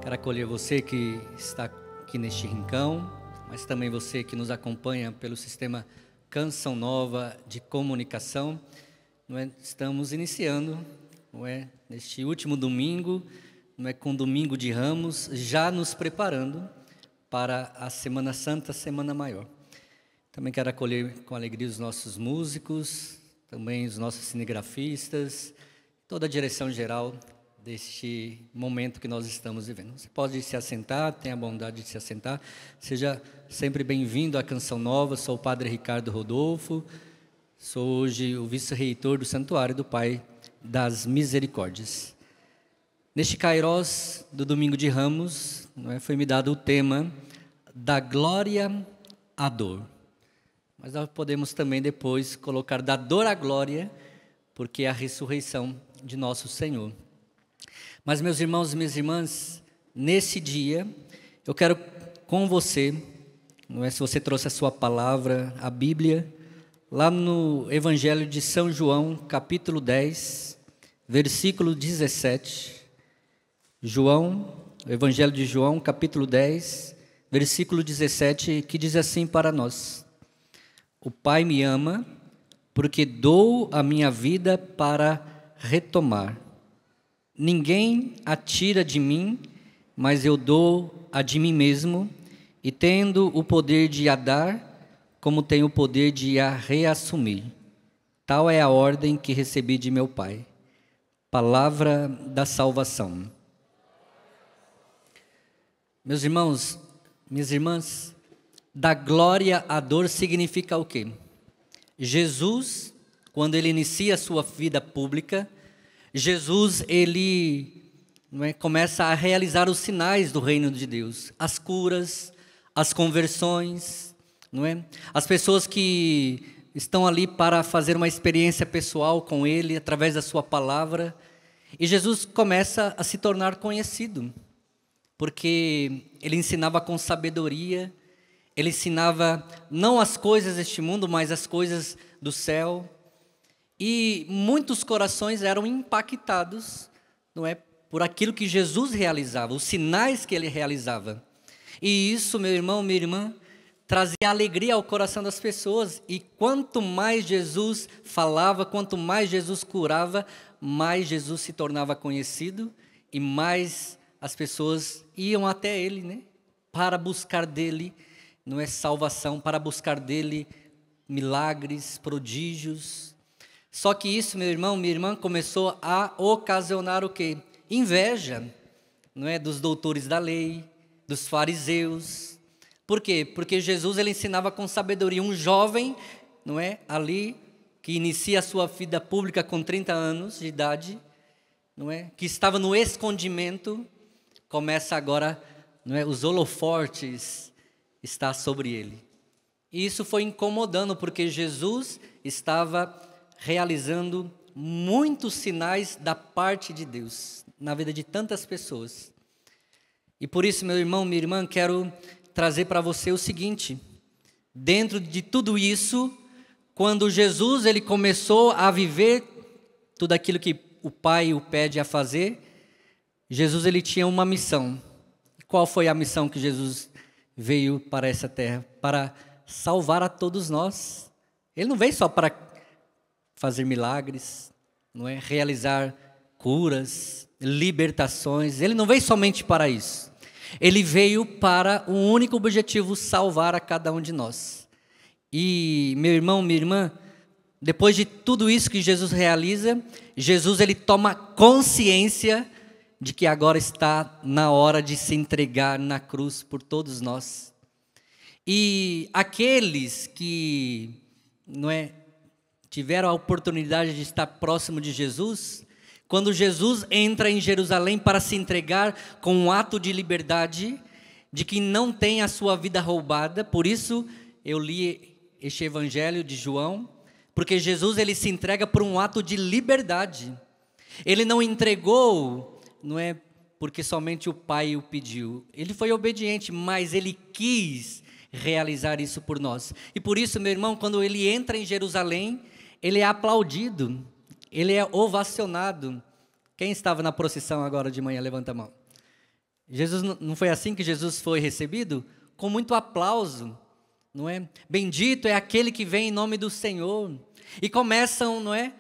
Quero acolher você que está aqui neste rincão, mas também você que nos acompanha pelo sistema Canção Nova de Comunicação. Estamos iniciando, neste último domingo, com Domingo de Ramos, já nos preparando para a Semana Santa, Semana Maior. Também quero acolher com alegria os nossos músicos, também os nossos cinegrafistas, toda a direção geral deste momento que nós estamos vivendo. Você pode se assentar, tenha a bondade de se assentar. Seja sempre bem-vindo à Canção Nova. Sou o Padre Ricardo Rodolfo, sou hoje o vice-reitor do Santuário do Pai das Misericórdias. Neste Kairós do Domingo de Ramos, foi-me dado o tema da glória à dor. Mas nós podemos também depois colocar da dor à glória, porque é a ressurreição de nosso Senhor. Mas, meus irmãos e minhas irmãs, nesse dia, eu quero com você, se você trouxe a sua palavra, a Bíblia, lá no Evangelho de São João, capítulo 10, versículo 17. Evangelho de João, capítulo 10, versículo 17, que diz assim para nós: O Pai me ama, porque dou a minha vida para retomar. Ninguém a tira de mim, mas eu dou a de mim mesmo, e tendo o poder de a dar, como tenho o poder de a reassumir. Tal é a ordem que recebi de meu Pai. Palavra da salvação. Meus irmãos, minhas irmãs, da glória à dor significa o quê? Jesus, quando ele inicia a sua vida pública, Jesus, ele começa a realizar os sinais do reino de Deus, as curas, as conversões, as pessoas que estão ali para fazer uma experiência pessoal com ele, através da sua palavra, e Jesus começa a se tornar conhecido, porque ele ensinava com sabedoria, ele ensinava não as coisas deste mundo, mas as coisas do céu. E muitos corações eram impactados, por aquilo que Jesus realizava, os sinais que ele realizava. E isso, meu irmão, minha irmã, trazia alegria ao coração das pessoas. E quanto mais Jesus falava, quanto mais Jesus curava, mais Jesus se tornava conhecido e mais as pessoas iam até ele, para buscar dele, salvação, para buscar dele milagres, prodígios. Só que isso, meu irmão, minha irmã, começou a ocasionar o quê? Inveja, dos doutores da lei, dos fariseus. Por quê? Porque Jesus, ele ensinava com sabedoria. Um jovem, ali, que inicia a sua vida pública com 30 anos de idade, que estava no escondimento, começa agora, os holofortes está sobre ele. E isso foi incomodando, porque Jesus estava realizando muitos sinais da parte de Deus na vida de tantas pessoas. E por isso, meu irmão, minha irmã, quero trazer para você o seguinte: dentro de tudo isso, quando Jesus ele começou a viver tudo aquilo que o Pai o pede a fazer, Jesus ele tinha uma missão. Qual foi a missão que Jesus veio para essa terra? Para salvar a todos nós. Ele não veio só para fazer milagres, realizar curas, libertações. Ele não veio somente para isso. Ele veio para um único objetivo: salvar a cada um de nós. E, meu irmão, minha irmã, depois de tudo isso que Jesus realiza, Jesus ele toma consciência de que agora está na hora de se entregar na cruz por todos nós. E aqueles que tiveram a oportunidade de estar próximo de Jesus, quando Jesus entra em Jerusalém para se entregar com um ato de liberdade, de que não tem a sua vida roubada. Por isso eu li este Evangelho de João, porque Jesus ele se entrega por um ato de liberdade. Ele não entregou, porque somente o Pai o pediu. Ele foi obediente, mas ele quis realizar isso por nós. E por isso, meu irmão, quando ele entra em Jerusalém, ele é aplaudido, ele é ovacionado. Quem estava na procissão agora de manhã? Levanta a mão. Jesus não foi assim que Jesus foi recebido? Com muito aplauso, não é? Bendito é aquele que vem em nome do Senhor. E começam, não é,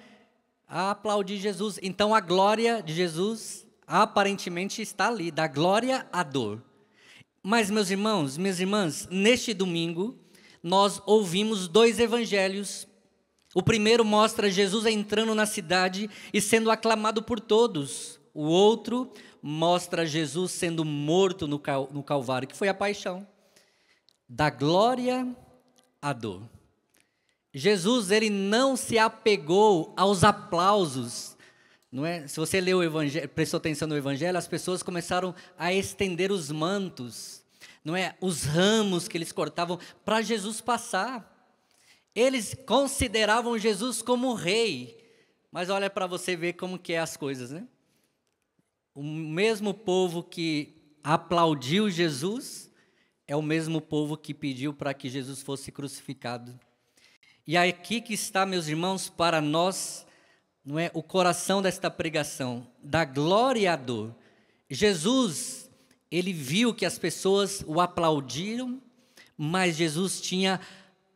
a aplaudir Jesus. Então a glória de Jesus aparentemente está ali, da glória à dor. Mas, meus irmãos, minhas irmãs, neste domingo nós ouvimos 2 evangelhos. O primeiro mostra Jesus entrando na cidade e sendo aclamado por todos. O outro mostra Jesus sendo morto no Calvário, que foi a paixão. Da glória à dor. Jesus, ele não se apegou aos aplausos, não é? Se você leu o evangelho, prestou atenção no evangelho, as pessoas começaram a estender os mantos, não é? Os ramos que eles cortavam para Jesus passar. Eles consideravam Jesus como rei. Mas olha para você ver como que é as coisas, né? O mesmo povo que aplaudiu Jesus é o mesmo povo que pediu para que Jesus fosse crucificado. E aqui que está, meus irmãos, para nós, não é, o coração desta pregação, da glória à dor. Jesus, ele viu que as pessoas o aplaudiram, mas Jesus tinha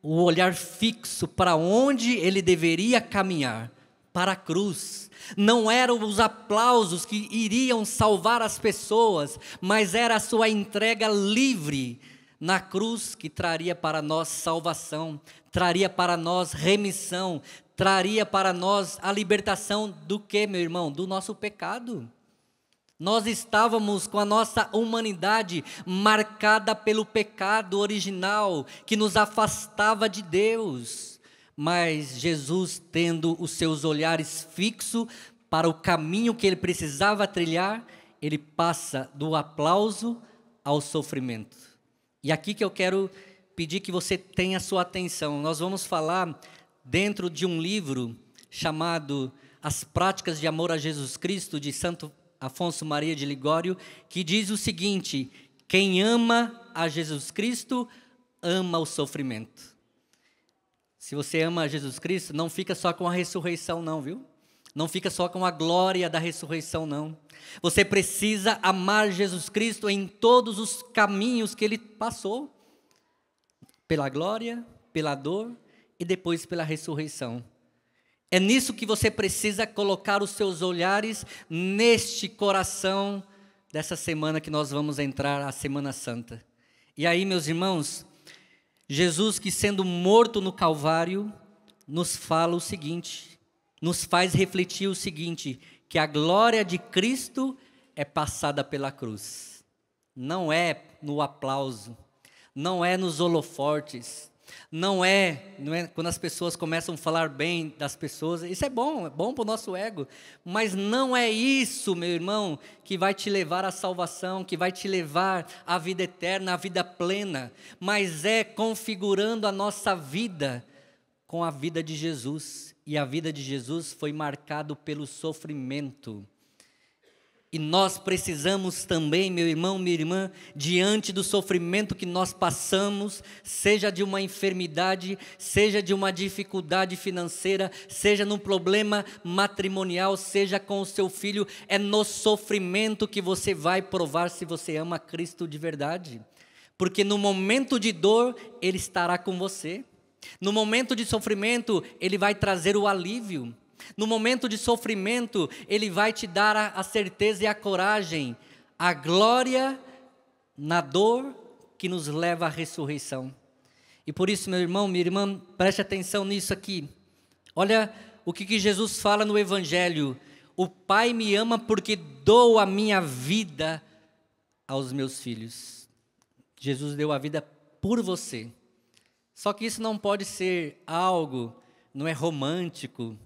o olhar fixo para onde ele deveria caminhar, para a cruz. Não eram os aplausos que iriam salvar as pessoas, mas era a sua entrega livre na cruz que traria para nós salvação, traria para nós remissão, traria para nós a libertação do que, meu irmão? Do nosso pecado. Nós estávamos com a nossa humanidade marcada pelo pecado original, que nos afastava de Deus. Mas Jesus, tendo os seus olhares fixos para o caminho que ele precisava trilhar, ele passa do aplauso ao sofrimento. E aqui que eu quero pedir que você tenha sua atenção. Nós vamos falar dentro de um livro chamado As Práticas de Amor a Jesus Cristo, de Santo Afonso Maria de Ligório, que diz o seguinte: quem ama a Jesus Cristo, ama o sofrimento. Se você ama a Jesus Cristo, não fica só com a ressurreição não, viu? Não fica só com a glória da ressurreição não. Você precisa amar Jesus Cristo em todos os caminhos que ele passou. Pela glória, pela dor e depois pela ressurreição. É nisso que você precisa colocar os seus olhares, neste coração dessa semana que nós vamos entrar, a Semana Santa. E aí, meus irmãos, Jesus, que sendo morto no Calvário, nos fala o seguinte, nos faz refletir o seguinte, que a glória de Cristo é passada pela cruz. Não é no aplauso, não é nos holofortes, não é quando as pessoas começam a falar bem das pessoas. Isso é bom para o nosso ego, mas não é isso, meu irmão, que vai te levar à salvação, que vai te levar à vida eterna, à vida plena, mas é configurando a nossa vida com a vida de Jesus, e a vida de Jesus foi marcado pelo sofrimento. E nós precisamos também, meu irmão, minha irmã, diante do sofrimento que nós passamos, seja de uma enfermidade, seja de uma dificuldade financeira, seja num problema matrimonial, seja com o seu filho, é no sofrimento que você vai provar se você ama Cristo de verdade. Porque no momento de dor, Ele estará com você. No momento de sofrimento, Ele vai trazer o alívio. No momento de sofrimento, Ele vai te dar a certeza e a coragem, a glória na dor que nos leva à ressurreição. E por isso, meu irmão, minha irmã, preste atenção nisso aqui. Olha o que Jesus fala no Evangelho: o Pai me ama porque dou a minha vida aos meus filhos. Jesus deu a vida por você. Só que isso não pode ser algo, não é romântico,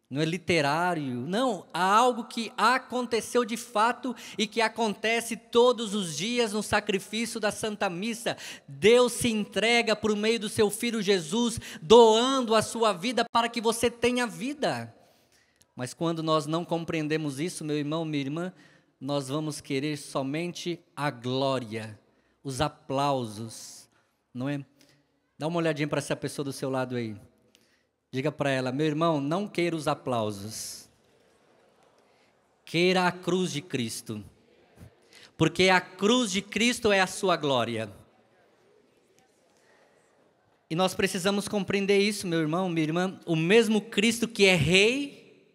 não é literário, não, há algo que aconteceu de fato e que acontece todos os dias no sacrifício da Santa Missa. Deus se entrega por meio do seu Filho Jesus, doando a sua vida para que você tenha vida. Mas quando nós não compreendemos isso, meu irmão, minha irmã, nós vamos querer somente a glória, os aplausos, não é? Dá uma olhadinha para essa pessoa do seu lado aí. Diga para ela: meu irmão, não queira os aplausos. Queira a cruz de Cristo. porque a cruz de Cristo é a sua glória. E nós precisamos compreender isso, meu irmão, minha irmã. O mesmo Cristo que é rei,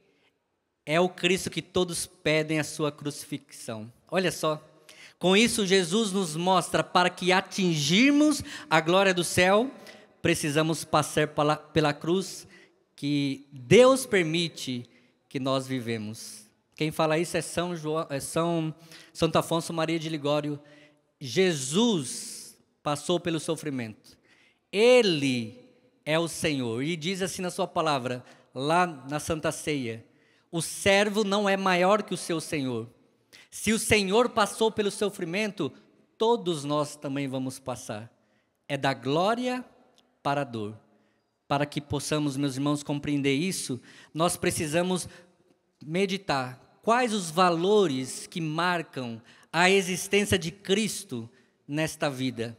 é o Cristo que todos pedem a sua crucifixão. Olha só, com isso Jesus nos mostra, para que atingirmos a glória do céu, precisamos passar pela cruz que Deus permite que nós vivemos. Quem fala isso é Santo Afonso Maria de Ligório. Jesus passou pelo sofrimento. Ele é o Senhor. E diz assim na sua palavra, lá na Santa Ceia: o servo não é maior que o seu Senhor. Se o Senhor passou pelo sofrimento, todos nós também vamos passar. É da glória para a dor. Para que possamos, meus irmãos, compreender isso, nós precisamos meditar quais os valores que marcam a existência de Cristo nesta vida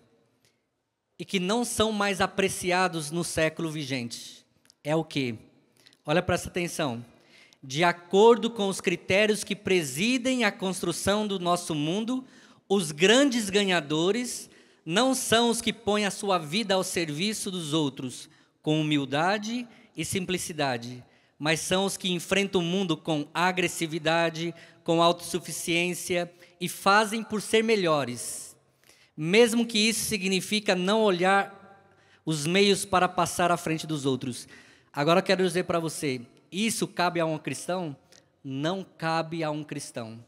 e que não são mais apreciados no século vigente. É o quê? Olha, presta atenção. De acordo com os critérios que presidem a construção do nosso mundo, os grandes ganhadores não são os que põem a sua vida ao serviço dos outros com humildade e simplicidade, mas são os que enfrentam o mundo com agressividade, com autossuficiência e fazem por ser melhores, mesmo que isso significa não olhar os meios para passar à frente dos outros. Agora eu quero dizer para você, isso cabe a um cristão? Não cabe a um cristão.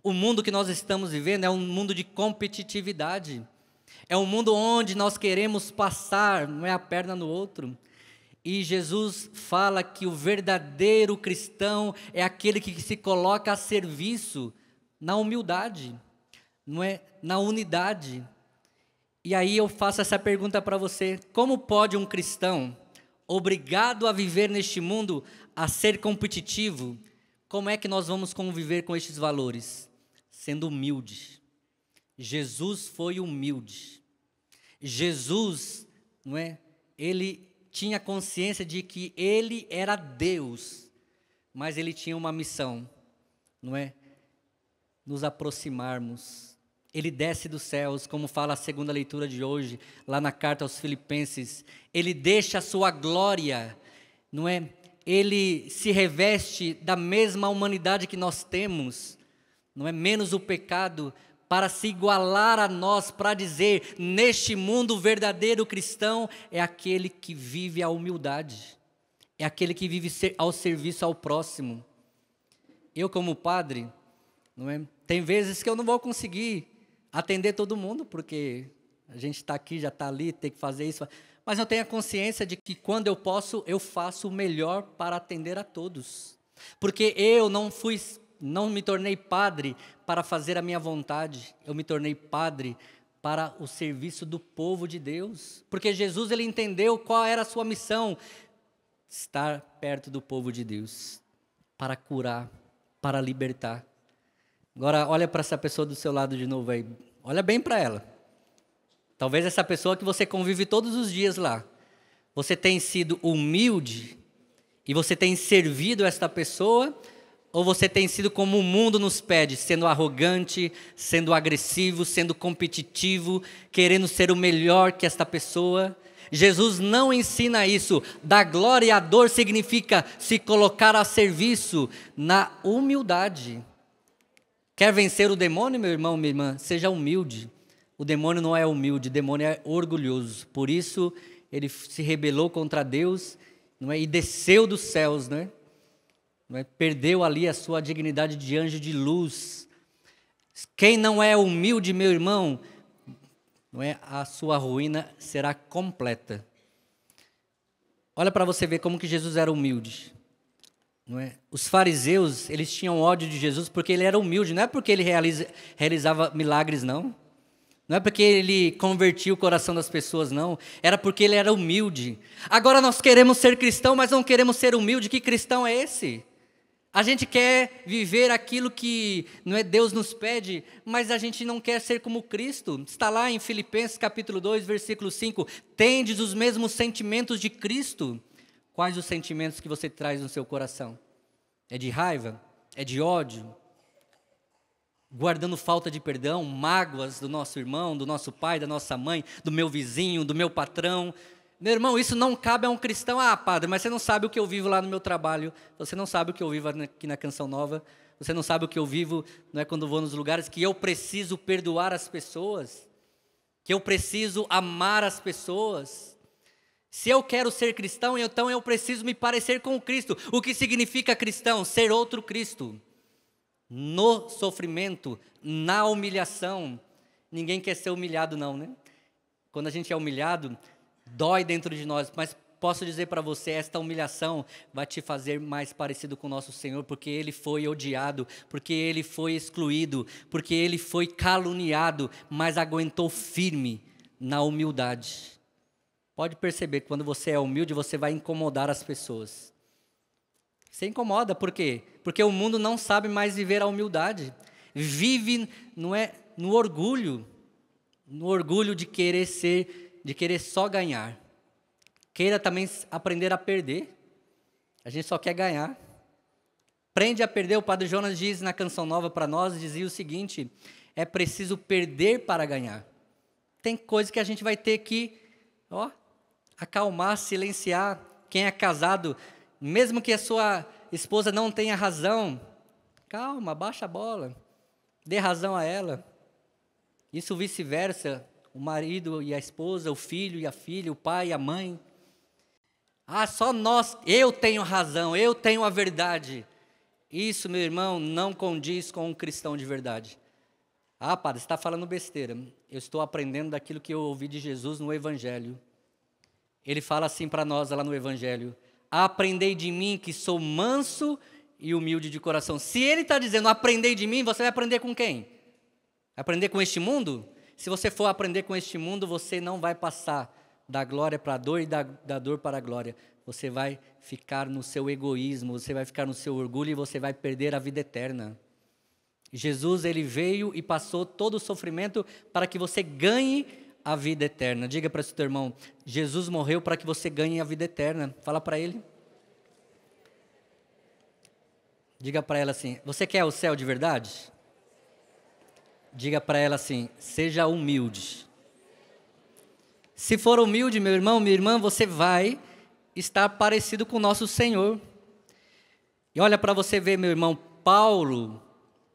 O mundo que nós estamos vivendo é um mundo de competitividade. É um mundo onde nós queremos passar, não é a perna no outro. E Jesus fala que o verdadeiro cristão é aquele que se coloca a serviço na humildade, não é? Na unidade. E aí eu faço essa pergunta para você: como pode um cristão, obrigado a viver neste mundo, a ser competitivo, como é que nós vamos conviver com estes valores? Sendo humilde. Jesus foi humilde. Jesus, não é? Ele tinha consciência de que ele era Deus, mas ele tinha uma missão, não é? Nos aproximarmos. Ele desce dos céus, como fala a segunda leitura de hoje, lá na carta aos Filipenses. Ele deixa a sua glória, não é? Ele se reveste da mesma humanidade que nós temos, não é? Menos o pecado, para se igualar a nós, para dizer, neste mundo o verdadeiro cristão é aquele que vive a humildade, é aquele que vive ao serviço ao próximo. Eu, como padre, não é? Tem vezes que eu não vou conseguir atender todo mundo, porque a gente está aqui, já está ali, tem que fazer isso, mas eu tenho a consciência de que quando eu posso, eu faço o melhor para atender a todos, porque eu não me tornei padre para fazer a minha vontade, eu me tornei padre para o serviço do povo de Deus, porque Jesus, ele entendeu qual era a sua missão: estar perto do povo de Deus, para curar, para libertar. Agora, olha para essa pessoa do seu lado de novo aí, olha bem para ela. Talvez essa pessoa que você convive todos os dias lá, você tem sido humilde e você tem servido esta pessoa, ou você tem sido como o mundo nos pede, sendo arrogante, sendo agressivo, sendo competitivo, querendo ser o melhor que esta pessoa? Jesus não ensina isso. Da glória à dor significa se colocar a serviço na humildade. Quer vencer o demônio, meu irmão, minha irmã? Seja humilde. O demônio não é humilde, o demônio é orgulhoso. Por isso, ele se rebelou contra Deus, não é? E desceu dos céus, não é? Perdeu ali a sua dignidade de anjo de luz. Quem não é humilde, meu irmão, não é? A sua ruína será completa. Olha para você ver como que Jesus era humilde. Não é? Os fariseus, eles tinham ódio de Jesus porque ele era humilde, não é porque ele realizava milagres, não. Não é porque ele convertia o coração das pessoas, não. Era porque ele era humilde. Agora nós queremos ser cristão, mas não queremos ser humilde. Que cristão é esse? A gente quer viver aquilo que não é Deus nos pede, mas a gente não quer ser como Cristo. Está lá em Filipenses capítulo 2, versículo 5. Tendes os mesmos sentimentos de Cristo. Quais os sentimentos que você traz no seu coração? É de raiva? É de ódio? guardando falta de perdão, mágoas do nosso irmão, do nosso pai, da nossa mãe, do meu vizinho, do meu patrão. Meu irmão, isso não cabe a um cristão. Ah, padre, mas você não sabe o que eu vivo lá no meu trabalho, você não sabe o que eu vivo aqui na Canção Nova, você não sabe o que eu vivo, não é, quando vou nos lugares, que eu preciso perdoar as pessoas, que eu preciso amar as pessoas. Se eu quero ser cristão, então eu preciso me parecer com Cristo. O que significa cristão? Ser outro Cristo. No sofrimento, na humilhação. Ninguém quer ser humilhado não, né? Quando a gente é humilhado, dói dentro de nós, mas posso dizer para você, esta humilhação vai te fazer mais parecido com o nosso Senhor, porque Ele foi odiado, porque Ele foi excluído, porque Ele foi caluniado, mas aguentou firme na humildade. Pode perceber que quando você é humilde, você vai incomodar as pessoas. Você incomoda, por quê? Porque o mundo não sabe mais viver a humildade. Vive, não é, no orgulho de querer só ganhar. Queira também aprender a perder. A gente só quer ganhar. Aprende a perder. O Padre Jonas diz na Canção Nova para nós, dizia o seguinte: é preciso perder para ganhar. Tem coisa que a gente vai ter que, acalmar, silenciar. Quem é casado, mesmo que a sua esposa não tenha razão, calma, baixa a bola, dê razão a ela. Isso vice-versa, o marido e a esposa, o filho e a filha, o pai e a mãe. Ah, só nós, eu tenho razão, eu tenho a verdade. Isso, meu irmão, não condiz com um cristão de verdade. Ah, padre, você está falando besteira. Eu estou aprendendo daquilo que eu ouvi de Jesus no Evangelho. Ele fala assim para nós lá no Evangelho: aprendei de mim que sou manso e humilde de coração. Se ele está dizendo aprendei de mim, você vai aprender com quem? Aprender com este mundo? Se você for aprender com este mundo, você não vai passar da glória para a dor e da dor para a glória. Você vai ficar no seu egoísmo, você vai ficar no seu orgulho e você vai perder a vida eterna. Jesus, ele veio e passou todo o sofrimento para que você ganhe a vida eterna. Diga para o seu irmão: Jesus morreu para que você ganhe a vida eterna. Fala para ele. Diga para ela assim: você quer o céu de verdade? Diga para ela assim: seja humilde. Se for humilde, meu irmão, minha irmã, você vai estar parecido com o nosso Senhor. E olha para você ver, meu irmão, Paulo,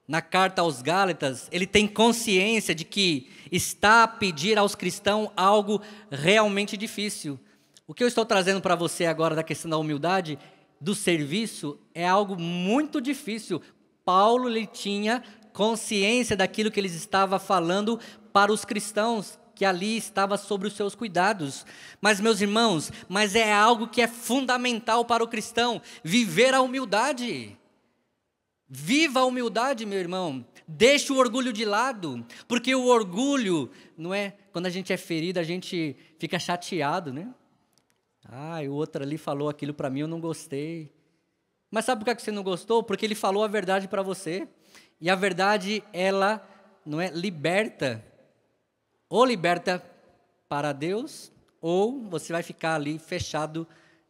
na carta aos Gálatas, ele tem consciência de que está a pedir aos cristãos algo realmente difícil. O que eu estou trazendo para você agora da questão da humildade, do serviço, é algo muito difícil. Paulo, ele tinha consciência daquilo que ele estava falando para os cristãos, que ali estava sobre os seus cuidados. Mas, meus irmãos, é algo que é fundamental para o cristão, viver a humildade. Viva a humildade, meu irmão. Deixe o orgulho de lado, porque o orgulho, não é? Quando a gente é ferido, a gente fica chateado, né? Ah, o outro ali falou aquilo para mim, eu não gostei. Mas sabe por que você não gostou? Porque ele falou a verdade para você. E a verdade, ela, não é, liberta. Ou liberta para Deus, ou você vai ficar ali fechado,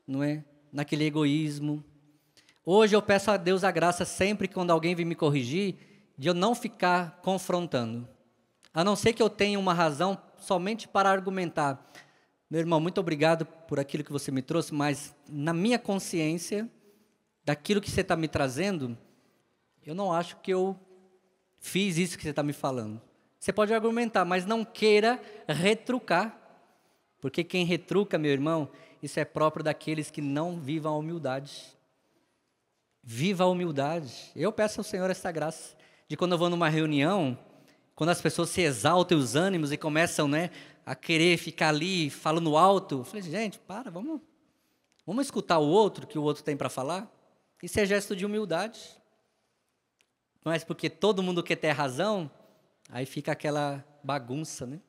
não é, naquele egoísmo. Hoje eu peço a Deus a graça sempre que quando alguém vem me corrigir, de eu não ficar confrontando. A não ser que eu tenha uma razão somente para argumentar. Meu irmão, muito obrigado por aquilo que você me trouxe, mas na minha consciência, daquilo que você está me trazendo, eu não acho que eu fiz isso que você está me falando. Você pode argumentar, mas não queira retrucar. Porque quem retruca, meu irmão, isso é próprio daqueles que não vivam a humildade. Viva a humildade. Eu peço ao Senhor essa graça, de quando eu vou numa reunião, quando as pessoas se exaltam os ânimos e começam, né, a querer ficar ali falando alto, eu falei: gente, vamos escutar o outro, que o outro tem para falar. Isso é gesto de humildade. Mas porque todo mundo quer ter razão, aí fica aquela bagunça, né?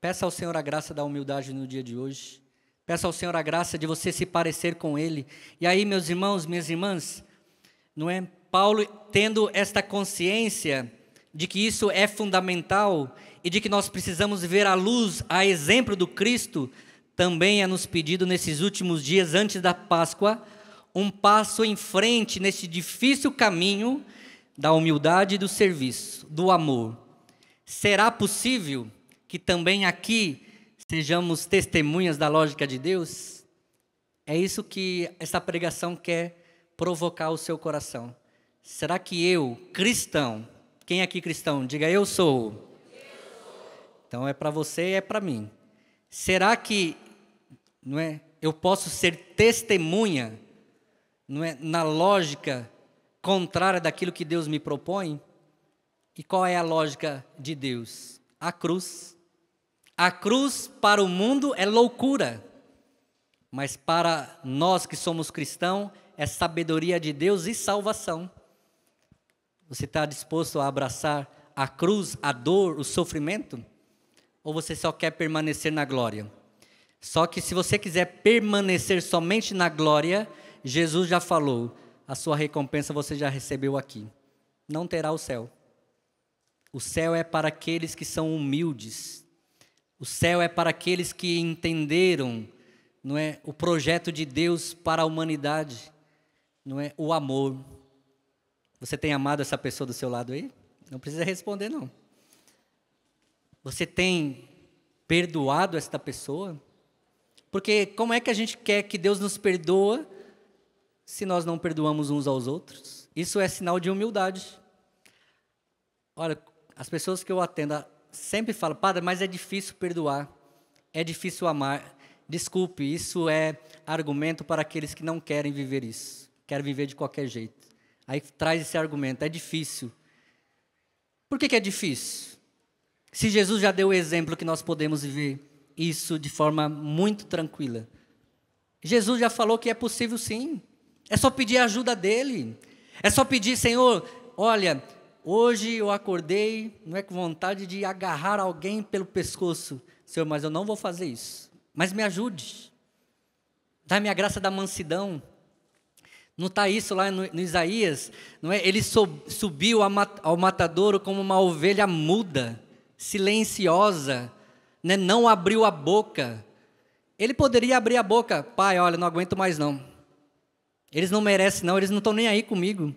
Peça ao Senhor a graça da humildade no dia de hoje. Peça ao Senhor a graça de você se parecer com Ele. E aí, meus irmãos, minhas irmãs, não é? Paulo, tendo esta consciência de que isso é fundamental e de que nós precisamos ver a luz, a exemplo do Cristo, também é nos pedido nesses últimos dias, antes da Páscoa, um passo em frente nesse difícil caminho, da humildade e do serviço, do amor. Será possível que também aqui sejamos testemunhas da lógica de Deus? É isso que essa pregação quer provocar o seu coração. Será que eu, cristão, quem é aqui cristão? Diga, eu sou. Então é para você e é para mim. Será que, não é, eu posso ser testemunha, não é, na lógica contrária daquilo que Deus me propõe? E qual é a lógica de Deus? A cruz. A cruz para o mundo é loucura, mas para nós que somos cristãos é sabedoria de Deus e salvação. Você está disposto a abraçar a cruz, a dor, o sofrimento? Ou você só quer permanecer na glória? Só que se você quiser permanecer somente na glória, Jesus já falou, a sua recompensa você já recebeu aqui. Não terá o céu. O céu é para aqueles que são humildes. O céu é para aqueles que entenderam, não é, o projeto de Deus para a humanidade, não é, o amor. Você tem amado essa pessoa do seu lado aí? Não precisa responder, não. Você tem perdoado esta pessoa? Porque como é que a gente quer que Deus nos perdoa se nós não perdoamos uns aos outros? Isso é sinal de humildade. Olha, as pessoas que eu atendo sempre falam, padre, mas é difícil perdoar, é difícil amar. Desculpe, isso é argumento para aqueles que não querem viver isso, querem viver de qualquer jeito. Aí traz esse argumento, é difícil. Por que é difícil? Se Jesus já deu o exemplo que nós podemos viver isso de forma muito tranquila. Jesus já falou que é possível sim. É só pedir a ajuda dele. É só pedir, Senhor, olha, hoje eu acordei, não é com vontade de agarrar alguém pelo pescoço. Senhor, mas eu não vou fazer isso. Mas me ajude. Dá-me a graça da mansidão. Não está isso lá no Isaías? Não é? Ele subiu ao matadouro como uma ovelha muda, silenciosa, né? Não abriu a boca. Ele poderia abrir a boca. Pai, olha, não aguento mais não. Eles não merecem não, eles não estão nem aí comigo.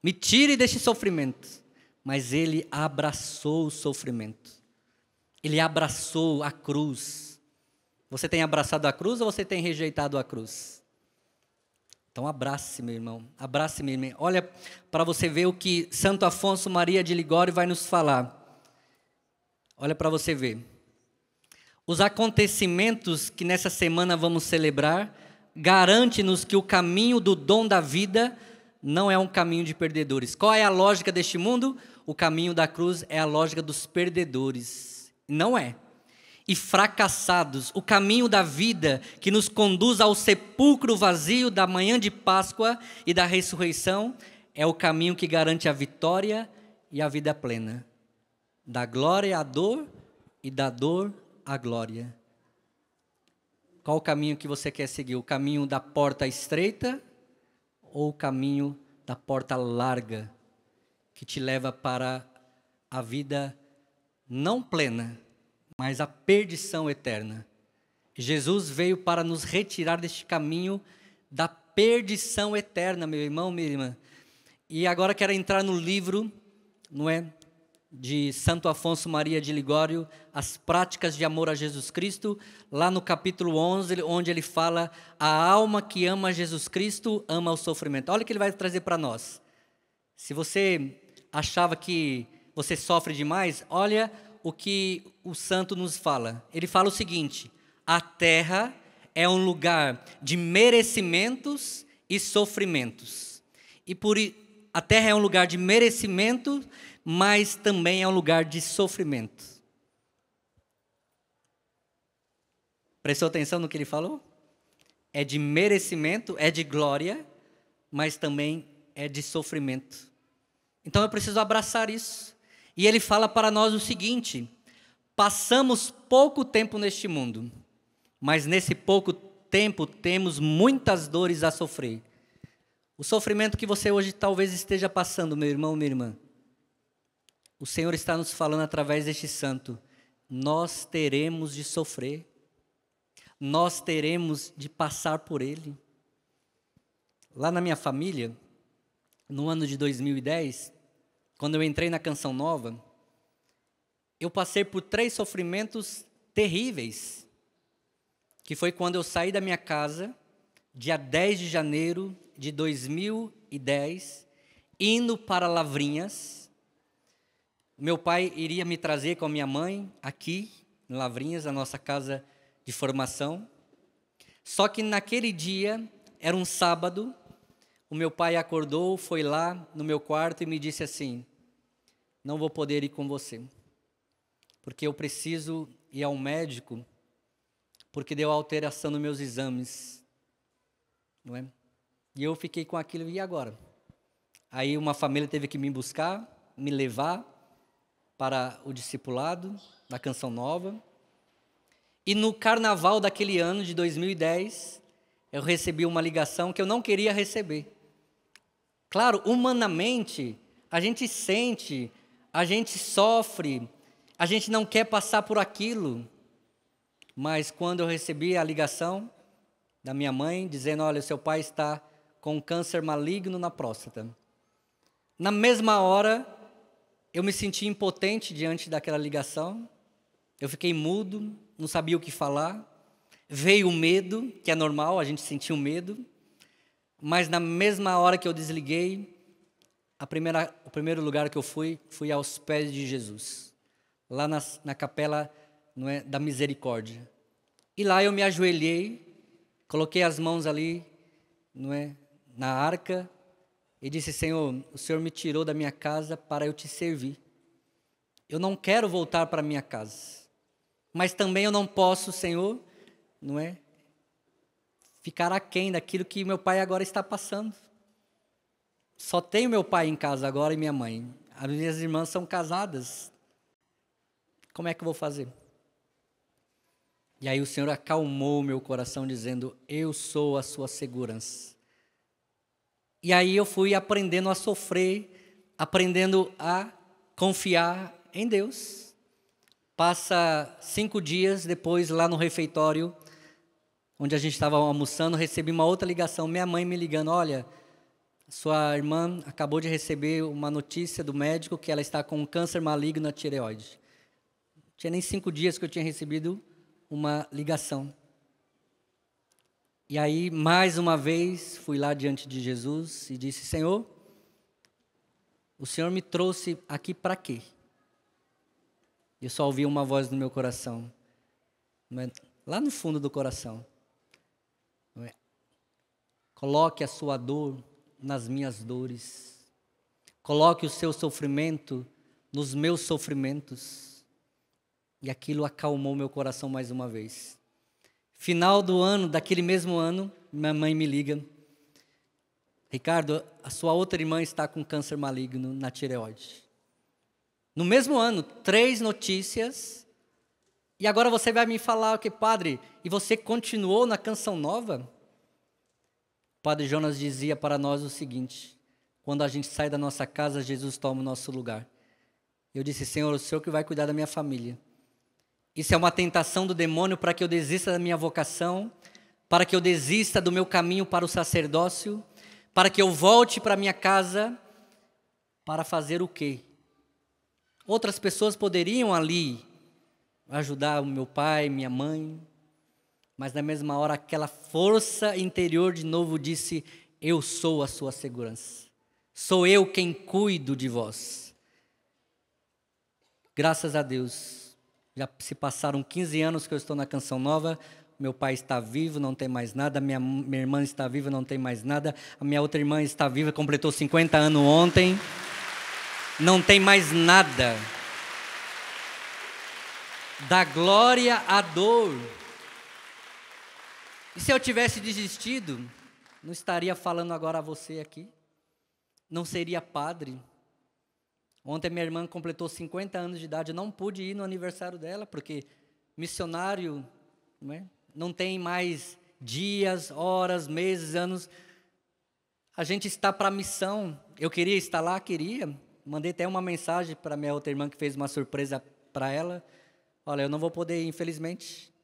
Me tire deste sofrimento. Mas ele abraçou o sofrimento. Ele abraçou a cruz. Você tem abraçado a cruz ou você tem rejeitado a cruz? Então abrace, meu irmão. Abrace, minha irmã. Olha para você ver o que Santo Afonso Maria de Ligório vai nos falar. Olha para você ver. Os acontecimentos que nessa semana vamos celebrar garante-nos que o caminho do dom da vida não é um caminho de perdedores. Qual é a lógica deste mundo? O caminho da cruz é a lógica dos perdedores. Não é. E fracassados, o caminho da vida que nos conduz ao sepulcro vazio da manhã de Páscoa e da ressurreição é o caminho que garante a vitória e a vida plena. Da glória à dor e da dor à glória. Qual o caminho que você quer seguir? O caminho da porta estreita ou o caminho da porta larga, que te leva para a vida não plena, mas a perdição eterna? Jesus veio para nos retirar deste caminho da perdição eterna, meu irmão, minha irmã. E agora quero entrar no livro, não é, de Santo Afonso Maria de Ligório, As Práticas de Amor a Jesus Cristo, lá no capítulo 11, onde ele fala, a alma que ama Jesus Cristo ama o sofrimento. Olha o que ele vai trazer para nós. Se você achava que você sofre demais, olha o que o santo nos fala. Ele fala o seguinte, a terra é um lugar de merecimentos e sofrimentos. A terra é um lugar de merecimento, mas também é um lugar de sofrimento. Prestou atenção no que ele falou? É de merecimento, é de glória, mas também é de sofrimento. Então eu preciso abraçar isso. E ele fala para nós o seguinte, passamos pouco tempo neste mundo, mas nesse pouco tempo temos muitas dores a sofrer. O sofrimento que você hoje talvez esteja passando, meu irmão, minha irmã, o Senhor está nos falando através deste santo, nós teremos de sofrer, nós teremos de passar por ele. Lá na minha família, no ano de 2010, quando eu entrei na Canção Nova, eu passei por 3 sofrimentos terríveis, que foi quando eu saí da minha casa, dia 10 de janeiro de 2010, indo para Lavrinhas. Meu pai iria me trazer com a minha mãe aqui, em Lavrinhas, a nossa casa de formação. Só que naquele dia, era um sábado, o meu pai acordou, foi lá no meu quarto e me disse assim: não vou poder ir com você, porque eu preciso ir ao médico, porque deu alteração nos meus exames, não é? E eu fiquei com aquilo, e agora? Aí uma família teve que me buscar, me levar para o discipulado da Canção Nova. E no carnaval daquele ano de 2010, eu recebi uma ligação que eu não queria receber. Claro, humanamente, a gente sente, a gente sofre, a gente não quer passar por aquilo. Mas quando eu recebi a ligação da minha mãe, dizendo: olha, seu pai está com câncer maligno na próstata. Na mesma hora, eu me senti impotente diante daquela ligação. Eu fiquei mudo, não sabia o que falar. Veio o medo, que é normal, a gente sentiu medo. Mas na mesma hora que eu desliguei, o primeiro lugar que eu fui aos pés de Jesus. Lá na capela, não é, da misericórdia. E lá eu me ajoelhei, coloquei as mãos ali, não é, na arca, e disse: Senhor, o Senhor me tirou da minha casa para eu te servir. Eu não quero voltar para a minha casa, mas também eu não posso, Senhor, não é, ficar aquém daquilo que meu pai agora está passando. Só tenho meu pai em casa agora e minha mãe. As minhas irmãs são casadas. Como é que eu vou fazer? E aí o Senhor acalmou o meu coração, dizendo: eu sou a sua segurança. E aí eu fui aprendendo a sofrer, aprendendo a confiar em Deus. Passa 5 dias depois, lá no refeitório, onde a gente estava almoçando, recebi uma outra ligação, minha mãe me ligando: olha, sua irmã acabou de receber uma notícia do médico que ela está com um câncer maligno na tireoide. Não tinha nem 5 dias que eu tinha recebido uma ligação. E aí, mais uma vez, fui lá diante de Jesus e disse: Senhor, o Senhor me trouxe aqui para quê? Eu só ouvi uma voz no meu coração, lá no fundo do coração: coloque a sua dor nas minhas dores, coloque o seu sofrimento nos meus sofrimentos. E aquilo acalmou meu coração mais uma vez. Final do ano, daquele mesmo ano, minha mãe me liga: Ricardo, a sua outra irmã está com câncer maligno na tireoide. No mesmo ano, 3 notícias. E agora você vai me falar o que, padre? E você continuou na Canção Nova? O padre Jonas dizia para nós o seguinte: quando a gente sai da nossa casa, Jesus toma o nosso lugar. Eu disse: Senhor, o Senhor que vai cuidar da minha família. Isso é uma tentação do demônio para que eu desista da minha vocação, para que eu desista do meu caminho para o sacerdócio, para que eu volte para minha casa, para fazer o quê? Outras pessoas poderiam ali ajudar o meu pai, minha mãe, mas na mesma hora aquela força interior de novo disse: eu sou a sua segurança, sou eu quem cuido de vós. Graças a Deus, já se passaram 15 anos que eu estou na Canção Nova. Meu pai está vivo, não tem mais nada. Minha irmã está viva, não tem mais nada. A minha outra irmã está viva, completou 50 anos ontem. Não tem mais nada. Da glória à dor. E se eu tivesse desistido, não estaria falando agora a você aqui. Não seria padre. Ontem minha irmã completou 50 anos de idade, eu não pude ir no aniversário dela, porque missionário não tem mais dias, horas, meses, anos. A gente está para a missão. Eu queria estar lá, queria. Mandei até uma mensagem para minha outra irmã, que fez uma surpresa para ela. Olha, eu não vou poder ir, infelizmente.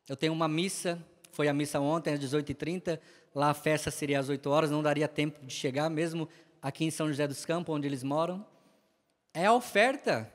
Eu tenho uma missa, foi a missa ontem, às 18h30. Lá a festa seria às 8 horas, não daria tempo de chegar, mesmo aqui em São José dos Campos, onde eles moram. É a oferta.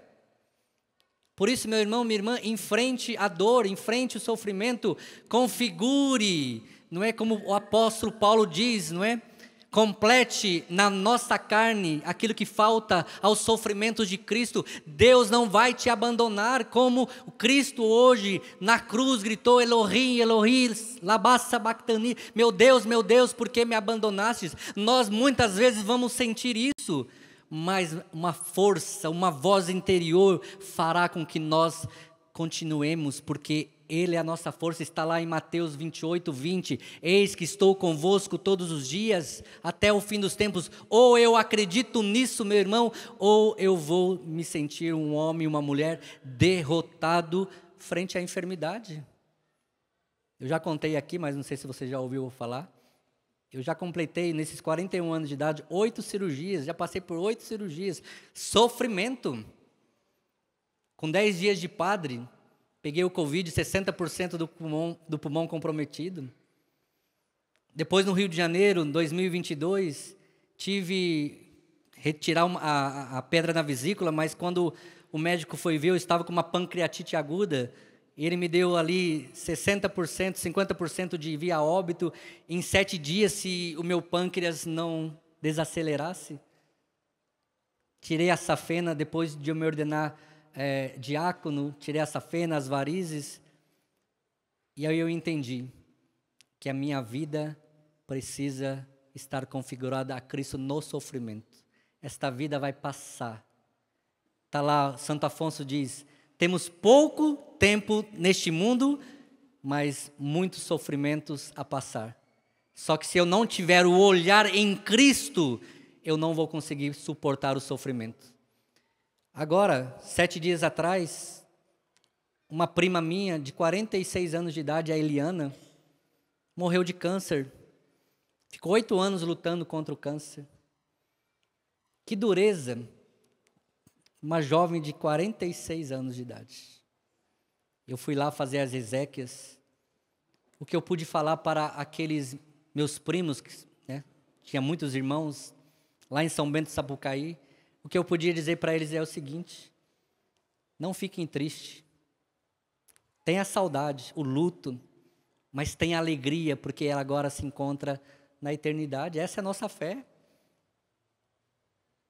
Por isso, meu irmão, minha irmã, enfrente a dor, enfrente o sofrimento, configure, não é como o apóstolo Paulo diz, não é? Complete na nossa carne aquilo que falta aos sofrimentos de Cristo. Deus não vai te abandonar, como o Cristo hoje na cruz gritou: Elohim, Elohim, lama sabachthani, meu Deus, por que me abandonastes? Nós muitas vezes vamos sentir isso, mas uma força, uma voz interior fará com que nós continuemos, porque Ele é a nossa força. Está lá em Mateus 28, 20, eis que estou convosco todos os dias, até o fim dos tempos. Ou eu acredito nisso, meu irmão, ou eu vou me sentir um homem, uma mulher derrotado frente à enfermidade. Eu já contei aqui, mas não sei se você já ouviu falar. Eu já completei, nesses 41 anos de idade, 8 cirurgias, já passei por 8 cirurgias, sofrimento. Com 10 dias de padre, peguei o Covid, 60% do pulmão comprometido. Depois, no Rio de Janeiro, em 2022, tive retirar a pedra na vesícula, mas quando o médico foi ver, eu estava com uma pancreatite aguda. E ele me deu ali 60%, 50% de via óbito em 7 dias, se o meu pâncreas não desacelerasse. Tirei a safena, depois de eu me ordenar diácono, tirei a safena, as varizes. E aí eu entendi que a minha vida precisa estar configurada a Cristo no sofrimento. Esta vida vai passar. Está lá, Santo Afonso diz: temos pouco tempo neste mundo, mas muitos sofrimentos a passar. Só que se eu não tiver o olhar em Cristo, eu não vou conseguir suportar o sofrimento. Agora, 7 dias atrás, uma prima minha, de 46 anos de idade, a Eliana, morreu de câncer. Ficou 8 anos lutando contra o câncer. Que dureza! Uma jovem de 46 anos de idade. Eu fui lá fazer as exéquias. O que eu pude falar para aqueles meus primos, né, tinha muitos irmãos, lá em São Bento do Sapucaí, o que eu podia dizer para eles é o seguinte: não fiquem tristes. Tenha saudade, o luto, mas tenha alegria, porque ela agora se encontra na eternidade. Essa é a nossa fé.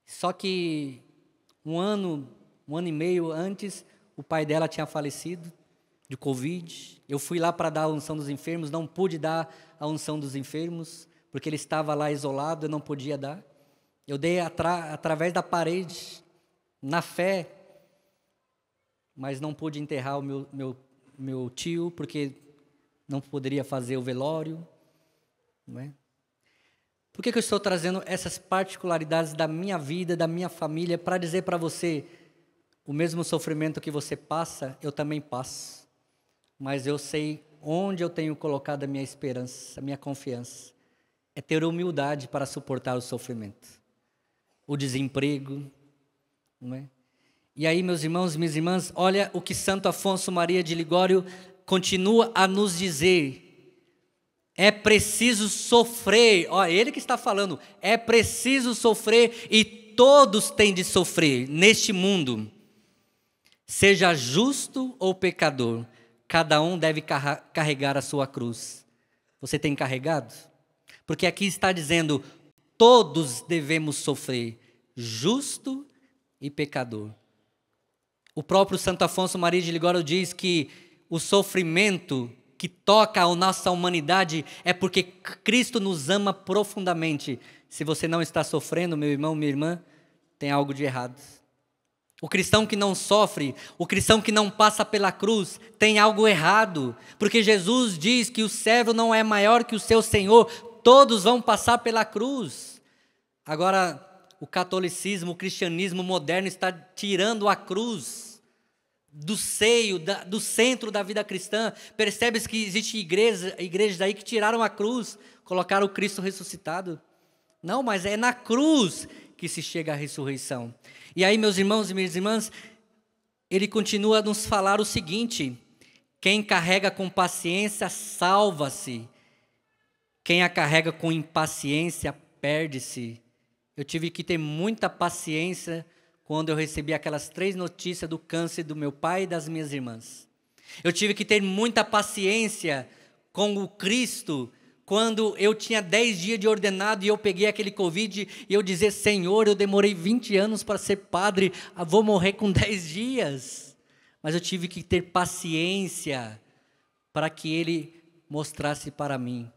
Só que um ano e meio antes, o pai dela tinha falecido de Covid. Eu fui lá para dar a unção dos enfermos, não pude dar a unção dos enfermos, porque ele estava lá isolado, eu não podia dar. Eu dei através da parede, na fé, mas não pude enterrar o meu tio, porque não poderia fazer o velório. Não é? Por que eu estou trazendo essas particularidades da minha vida, da minha família, para dizer para você: o mesmo sofrimento que você passa, eu também passo. Mas eu sei onde eu tenho colocado a minha esperança, a minha confiança. É ter humildade para suportar o sofrimento, o desemprego, não é? E aí, meus irmãos e minhas irmãs, olha o que Santo Afonso Maria de Ligório continua a nos dizer. É preciso sofrer, ó, ele que está falando, é preciso sofrer, e todos têm de sofrer neste mundo. Seja justo ou pecador, cada um deve carregar a sua cruz. Você tem carregado? Porque aqui está dizendo, todos devemos sofrer, justo e pecador. O próprio Santo Afonso Maria de Ligório diz que o sofrimento que toca a nossa humanidade é porque Cristo nos ama profundamente. Se você não está sofrendo, meu irmão, minha irmã, tem algo de errado. O cristão que não sofre, o cristão que não passa pela cruz, tem algo errado, porque Jesus diz que o servo não é maior que o seu Senhor, todos vão passar pela cruz. Agora, o catolicismo, o cristianismo moderno está tirando a cruz do seio, do centro da vida cristã. Percebes que existem igrejas aí que tiraram a cruz, colocaram o Cristo ressuscitado. Não, mas é na cruz que se chega à ressurreição. E aí, meus irmãos e minhas irmãs, ele continua a nos falar o seguinte: quem carrega com paciência, salva-se. Quem a carrega com impaciência, perde-se. Eu tive que ter muita paciência quando eu recebi aquelas 3 notícias do câncer do meu pai e das minhas irmãs. Eu tive que ter muita paciência com o Cristo, quando eu tinha 10 dias de ordenado e eu peguei aquele Covid, e eu dizer: Senhor, eu demorei 20 anos para ser padre, vou morrer com 10 dias. Mas eu tive que ter paciência para que Ele mostrasse para mim: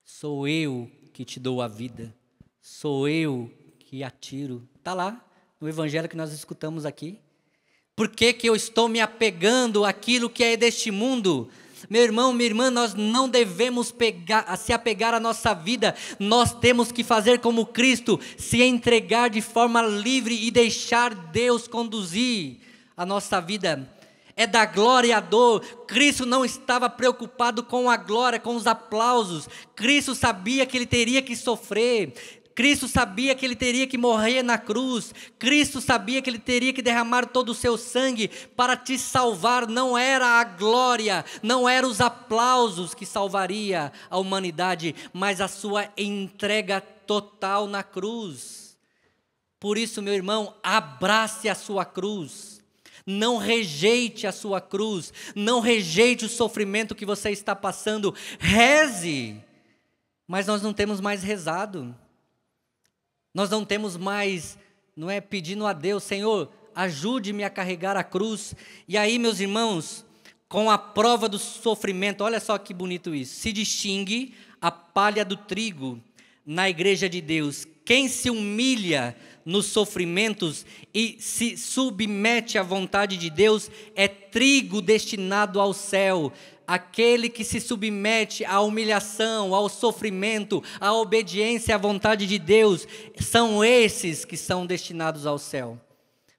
sou eu que te dou a vida, sou eu que atiro. Está lá no evangelho que nós escutamos aqui. Por que que eu estou me apegando àquilo que é deste mundo? Meu irmão, minha irmã, nós não devemos se apegar à nossa vida. Nós temos que fazer como Cristo, se entregar de forma livre e deixar Deus conduzir a nossa vida. É da glória à dor. Cristo não estava preocupado com a glória, com os aplausos. Cristo sabia que Ele teria que sofrer. Cristo sabia que Ele teria que morrer na cruz. Cristo sabia que Ele teria que derramar todo o seu sangue para te salvar. Não era a glória, não eram os aplausos que salvaria a humanidade, mas a sua entrega total na cruz. Por isso, meu irmão, abrace a sua cruz. Não rejeite a sua cruz. Não rejeite o sofrimento que você está passando. Reze. Mas nós não temos mais rezado. Nós não temos mais, pedindo a Deus: Senhor, ajude-me a carregar a cruz. E aí, meus irmãos, com a prova do sofrimento, olha só que bonito isso, se distingue a palha do trigo na igreja de Deus. Quem se humilha nos sofrimentos e se submete à vontade de Deus é trigo destinado ao céu. Aquele que se submete à humilhação, ao sofrimento, à obediência à vontade de Deus, são esses que são destinados ao céu.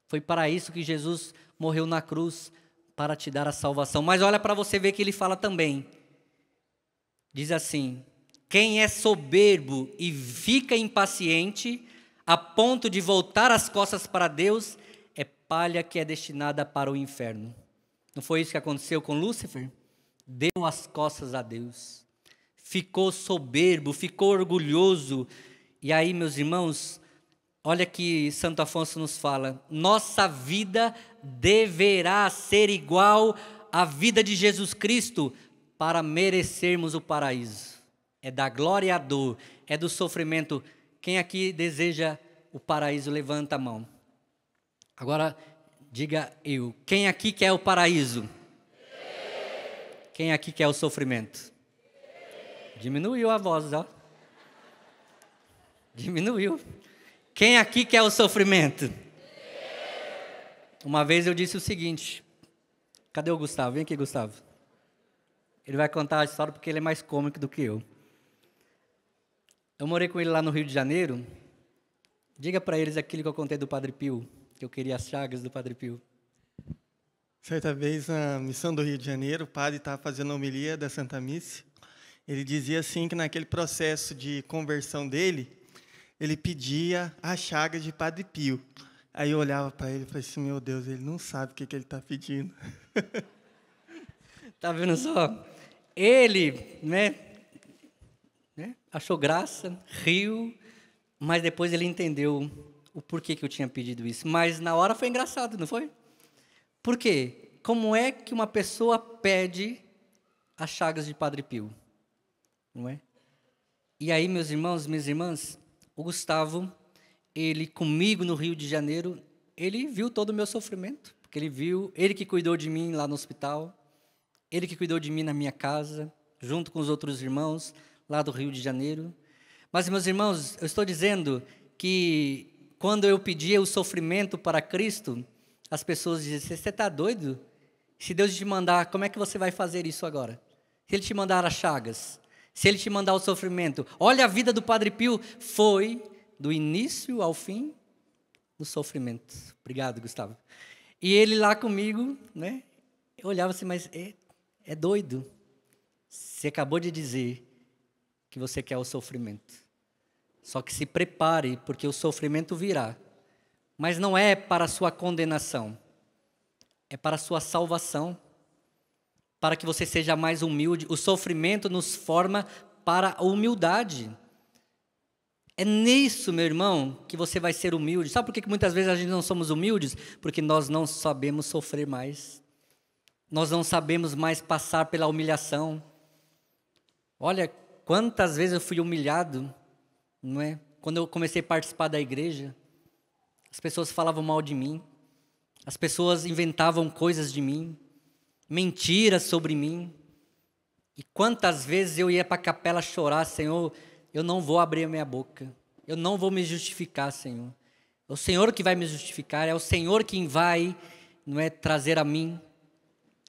Foi para isso que Jesus morreu na cruz, para te dar a salvação. Mas olha para você ver que Ele fala também. Diz assim: quem é soberbo e fica impaciente, a ponto de voltar as costas para Deus, é palha que é destinada para o inferno. Não foi isso que aconteceu com Lúcifer? Deu as costas a Deus, ficou soberbo, ficou orgulhoso. E aí, meus irmãos, olha que Santo Afonso nos fala: nossa vida deverá ser igual à vida de Jesus Cristo para merecermos o paraíso. É da glória à dor, é do sofrimento. Quem aqui deseja o paraíso, levanta a mão. Agora, diga eu. Quem aqui quer o paraíso? Quem aqui quer o sofrimento? Diminuiu a voz, ó. Diminuiu. Quem aqui quer o sofrimento? Uma vez eu disse o seguinte: cadê o Gustavo? Vem aqui, Gustavo. Ele vai contar a história porque ele é mais cômico do que eu. Eu morei com ele lá no Rio de Janeiro. Diga para eles aquilo que eu contei do Padre Pio, que eu queria as chagas do Padre Pio. Certa vez, na missão do Rio de Janeiro, o padre estava fazendo a homilia da Santa Missa. Ele dizia assim que naquele processo de conversão dele, ele pedia as chagas de Padre Pio. Aí eu olhava para ele e falei assim: meu Deus, ele não sabe o que ele está pedindo. Tá vendo só? Ele, achou graça, riu, mas depois ele entendeu o porquê que eu tinha pedido isso. Mas na hora foi engraçado, não foi? Por quê? Como é que uma pessoa pede as chagas de Padre Pio? Não é? E aí, meus irmãos, minhas irmãs, o Gustavo, ele comigo no Rio de Janeiro, ele viu todo o meu sofrimento, porque ele que cuidou de mim lá no hospital, ele que cuidou de mim na minha casa, junto com os outros irmãos lá do Rio de Janeiro. Mas, meus irmãos, eu estou dizendo que quando eu pedia o sofrimento para Cristo, as pessoas diziam: você está doido? Se Deus te mandar, como é que você vai fazer isso agora? Se Ele te mandar as chagas, se Ele te mandar o sofrimento. Olha a vida do Padre Pio, foi do início ao fim do sofrimento. Obrigado, Gustavo. E ele lá comigo, eu olhava assim: mas é doido. Você acabou de dizer que você quer o sofrimento. Só que se prepare, porque o sofrimento virá. Mas não é para a sua condenação, é para a sua salvação, para que você seja mais humilde. O sofrimento nos forma para a humildade. É nisso, meu irmão, que você vai ser humilde. Sabe por que muitas vezes a gente não somos humildes? Porque nós não sabemos sofrer mais. Nós não sabemos mais passar pela humilhação. Olha, quantas vezes eu fui humilhado, não é? Quando eu comecei a participar da igreja, as pessoas falavam mal de mim. As pessoas inventavam coisas de mim, mentiras sobre mim. E quantas vezes eu ia para a capela chorar: Senhor, eu não vou abrir a minha boca, eu não vou me justificar, Senhor. É o Senhor que vai me justificar, é o Senhor quem vai, não é, trazer a mim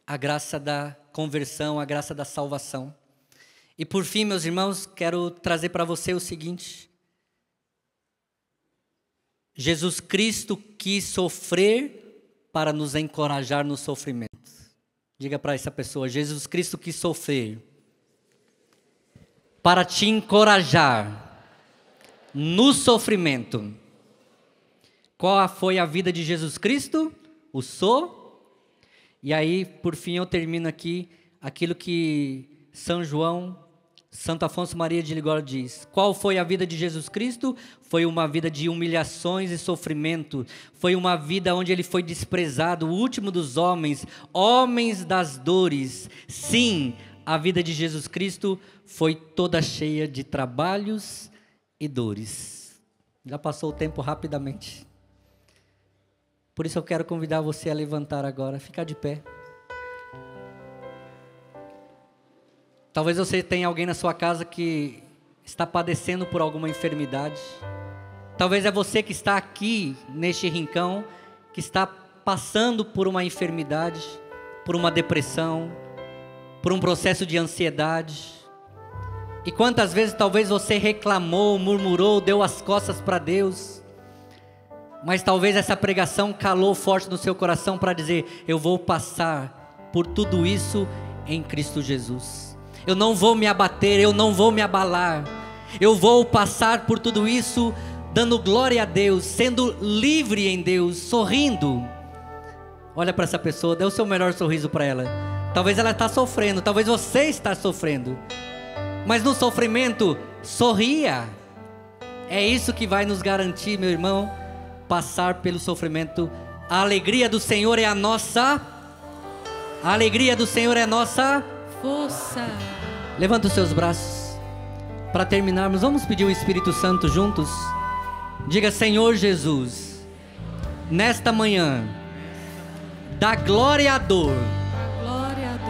a graça da conversão, a graça da salvação. E por fim, meus irmãos, quero trazer para você o seguinte: Jesus Cristo quis sofrer para nos encorajar no sofrimento. Diga para essa pessoa: Jesus Cristo quis sofrer para te encorajar no sofrimento. Qual foi a vida de Jesus Cristo? E aí, por fim, eu termino aqui aquilo que Santo Afonso Maria de Ligório diz. Qual foi a vida de Jesus Cristo? Foi uma vida de humilhações e sofrimento. Foi uma vida onde ele foi desprezado, o último dos homens, homens das dores. Sim, a vida de Jesus Cristo foi toda cheia de trabalhos e dores. Já passou o tempo rapidamente. Por isso eu quero convidar você a levantar agora, ficar de pé. Talvez você tenha alguém na sua casa que está padecendo por alguma enfermidade. Talvez é você que está aqui neste rincão, que está passando por uma enfermidade, por uma depressão, por um processo de ansiedade. E quantas vezes talvez você reclamou, murmurou, deu as costas para Deus. Mas talvez essa pregação calou forte no seu coração para dizer: eu vou passar por tudo isso em Cristo Jesus. Eu não vou me abater, eu não vou me abalar. Eu vou passar por tudo isso dando glória a Deus, sendo livre em Deus, sorrindo. Olha para essa pessoa, dê o seu melhor sorriso para ela. Talvez ela está sofrendo, talvez você está sofrendo. Mas no sofrimento, sorria. É isso que vai nos garantir, meu irmão, passar pelo sofrimento. A alegria do Senhor é a nossa força. Levanta os seus braços. Para terminarmos, vamos pedir o Espírito Santo juntos. Diga: Senhor Jesus, nesta manhã, da glória à dor,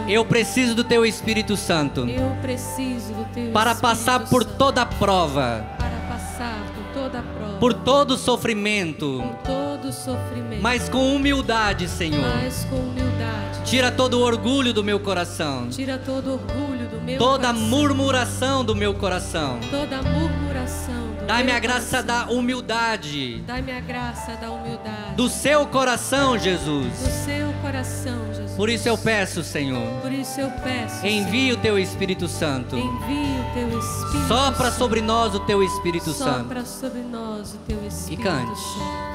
eu preciso do Teu Espírito Santo. Eu preciso do Teu para Espírito passar por Santo. toda a prova, Para passar por toda a prova, por todo o sofrimento, por todo o sofrimento, mas com humildade, Senhor. mas com humildade. Tira todo o orgulho do meu coração, Tira todo o orgulho do meu toda a coração, murmuração do meu coração. toda a murmuração do Dai-me meu a graça coração. da humildade, Dai-me a graça da humildade do seu coração, Jesus. do seu coração, Jesus. Por isso eu peço, Senhor, Por isso eu peço, envie o Teu Espírito Santo. Senhor, envie o Teu Espírito Sopra Santo. sobre nós o Teu Espírito Santo. Sopra sobre nós o Teu Espírito cante. Santo.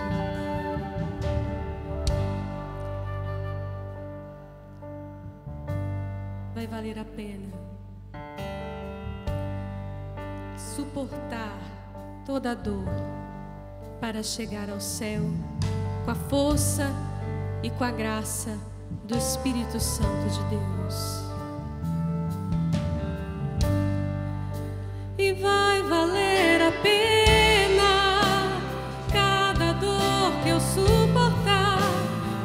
Vai valer a pena suportar toda a dor para chegar ao céu com a força e com a graça do Espírito Santo de Deus. E vai valer a pena cada dor que eu suportar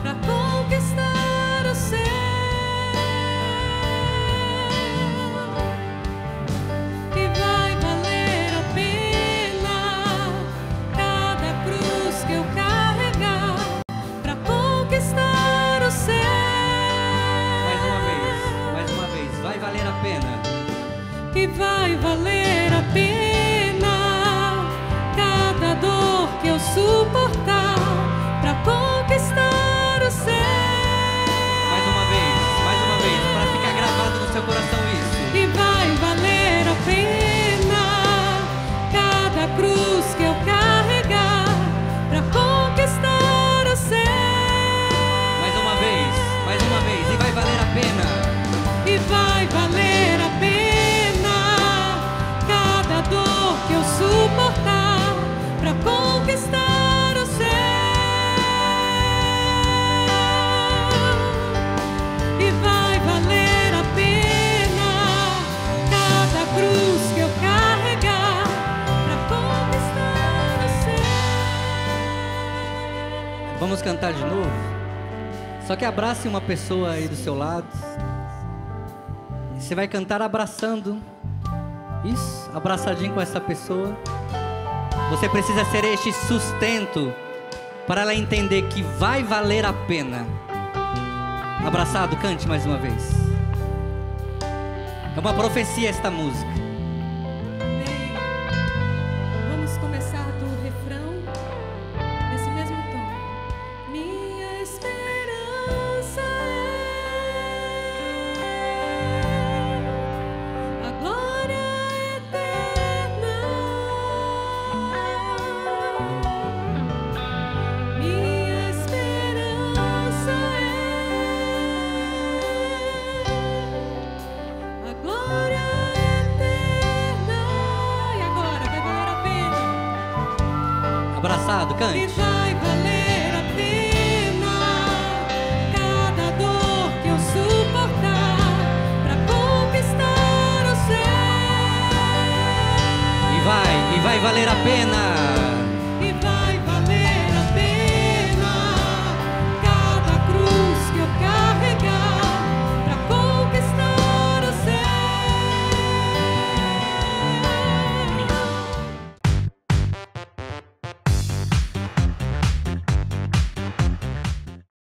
para conquistar o céu. E vai valer a pena cada cruz que eu carregar para conquistar o céu. Mais uma vez, vai valer a pena. E vai valer a pena cada dor que eu suportar para Vamos cantar de novo? Só que abrace uma pessoa aí do seu lado. Você vai cantar abraçando. Isso, abraçadinho com essa pessoa. Você precisa ser este sustento para ela entender que vai valer a pena. Abraçado, cante mais uma vez. É uma profecia esta música. Amém. Vamos começar do refrão, nesse mesmo tom. Minha esperança é a glória eterna. Minha esperança é a glória eterna. E agora vai valer a pena. Abraçado, E cante. vai valer a pena cada dor que eu suportar pra conquistar o céu. E vai valer a pena.